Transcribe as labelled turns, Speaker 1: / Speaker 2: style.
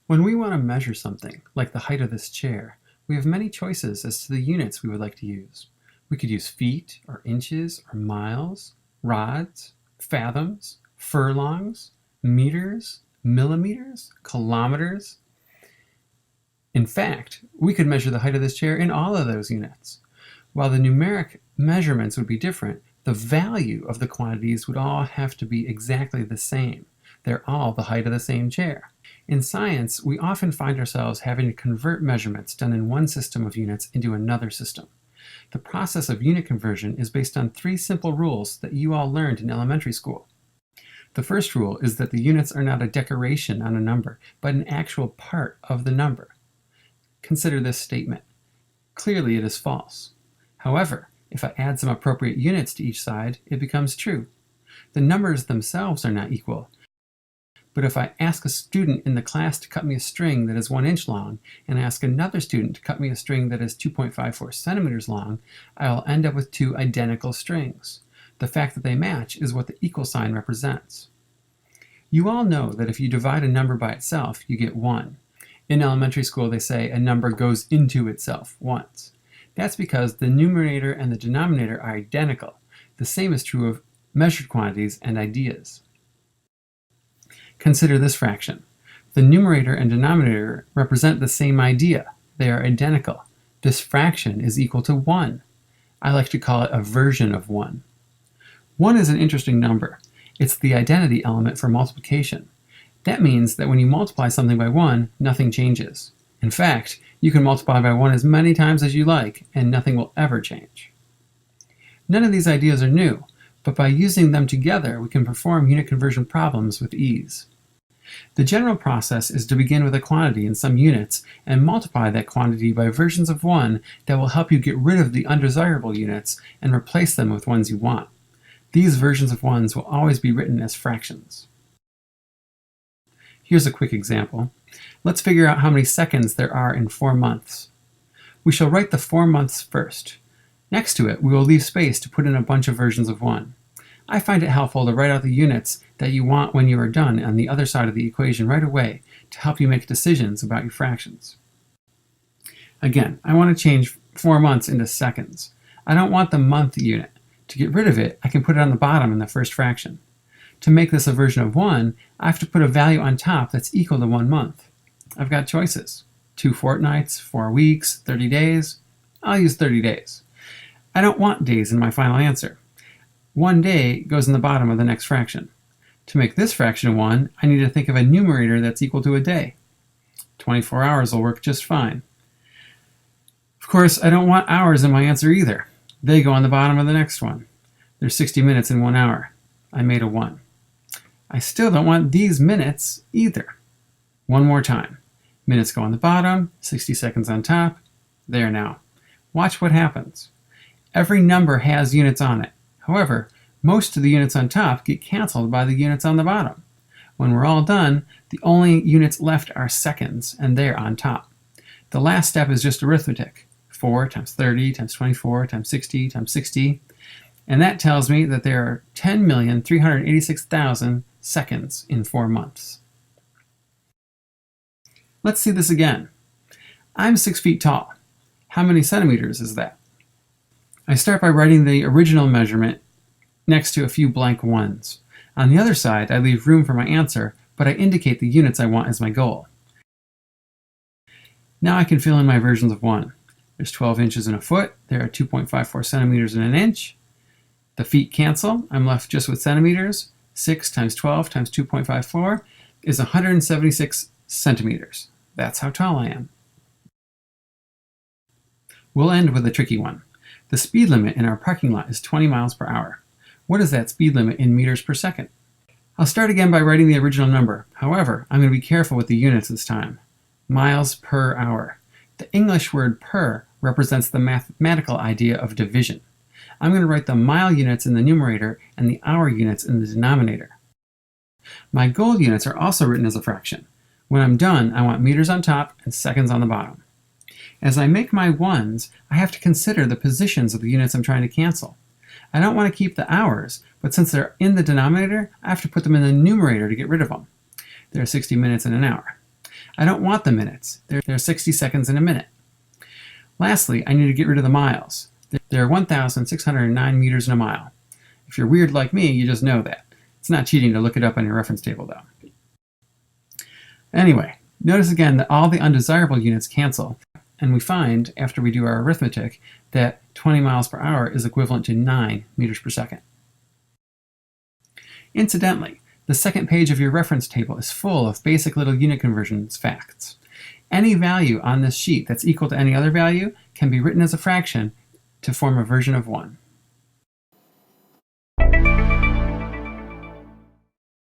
Speaker 1: When we want to measure something, like the height of this chair, we have many choices as to the units we would like to use. We could use feet, or inches, or miles, rods, fathoms, furlongs, meters, millimeters, kilometers. In fact, we could measure the height of this chair in all of those units. While the numeric measurements would be different, the value of the quantities would all have to be exactly the same. They're all the height of the same chair. In science, we often find ourselves having to convert measurements done in one system of units into another system. The process of unit conversion is based on three simple rules that you all learned in elementary school. The first rule is that the units are not a decoration on a number, but an actual part of the number. Consider this statement. Clearly it is false. However, if I add some appropriate units to each side, it becomes true. The numbers themselves are not equal, but if I ask a student in the class to cut me a string that is 1 inch long, and ask another student to cut me a string that is 2.54 centimeters long, I will end up with two identical strings. The fact that they match is what the equal sign represents. You all know that if you divide a number by itself, you get 1. In elementary school, they say a number goes into itself once. That's because the numerator and the denominator are identical. The same is true of measured quantities and ideas. Consider this fraction. The numerator and denominator represent the same idea. They are identical. This fraction is equal to 1. I like to call it a version of 1. 1 is an interesting number. It's the identity element for multiplication. That means that when you multiply something by 1, nothing changes. In fact, you can multiply by 1 as many times as you like, and nothing will ever change. None of these ideas are new, but by using them together, we can perform unit conversion problems with ease. The general process is to begin with a quantity in some units and multiply that quantity by versions of 1 that will help you get rid of the undesirable units and replace them with ones you want. These versions of 1s will always be written as fractions. Here's a quick example. Let's figure out how many seconds there are in 4 months. We shall write the 4 months first. Next to it, we will leave space to put in a bunch of versions of 1. I find it helpful to write out the units that you want when you are done on the other side of the equation right away to help you make decisions about your fractions. Again, I want to change 4 months into seconds. I don't want the month unit. To get rid of it, I can put it on the bottom in the first fraction. To make this a version of 1, I have to put a value on top that's equal to 1 month. I've got choices. 2 fortnights, 4 weeks, 30 days. I'll use 30 days. I don't want days in my final answer. 1 day goes in the bottom of the next fraction. To make this fraction 1, I need to think of a numerator that's equal to a day. 24 hours will work just fine. Of course, I don't want hours in my answer either. They go on the bottom of the next one. There's 60 minutes in 1 hour. I made a 1. I still don't want these minutes either. One more time. Minutes go on the bottom, 60 seconds on top. There now. Watch what happens. Every number has units on it. However, most of the units on top get canceled by the units on the bottom. When we're all done, the only units left are seconds, and they're on top. The last step is just arithmetic. 4 times 30 times 24 times 60 times 60. And that tells me that there are 10,386,000 seconds in 4 months. Let's see this again. I'm 6 feet tall. How many centimeters is that? I start by writing the original measurement next to a few blank 1s. On the other side, I leave room for my answer, but I indicate the units I want as my goal. Now I can fill in my versions of 1. There's 12 inches in a foot. There are 2.54 centimeters in an inch. The feet cancel. I'm left just with centimeters. 6 times 12 times 2.54 is 176 centimeters. That's how tall I am. We'll end with a tricky one. The speed limit in our parking lot is 20 miles per hour. What is that speed limit in meters per second? I'll start again by writing the original number. However, I'm going to be careful with the units this time. Miles per hour. The English word per represents the mathematical idea of division. I'm going to write the mile units in the numerator and the hour units in the denominator. My goal units are also written as a fraction. When I'm done, I want meters on top and seconds on the bottom. As I make my 1s, I have to consider the positions of the units I'm trying to cancel. I don't want to keep the hours, but since they're in the denominator, I have to put them in the numerator to get rid of them. There are 60 minutes in an hour. I don't want the minutes. There are 60 seconds in a minute. Lastly, I need to get rid of the miles. There are 1,609 meters in a mile. If you're weird like me, you just know that. It's not cheating to look it up on your reference table, though. Anyway, notice again that all the undesirable units cancel, and we find, after we do our arithmetic, that 20 miles per hour is equivalent to 9 meters per second. Incidentally, the second page of your reference table is full of basic little unit conversions facts. Any value on this sheet that's equal to any other value can be written as a fraction to form a version of 1.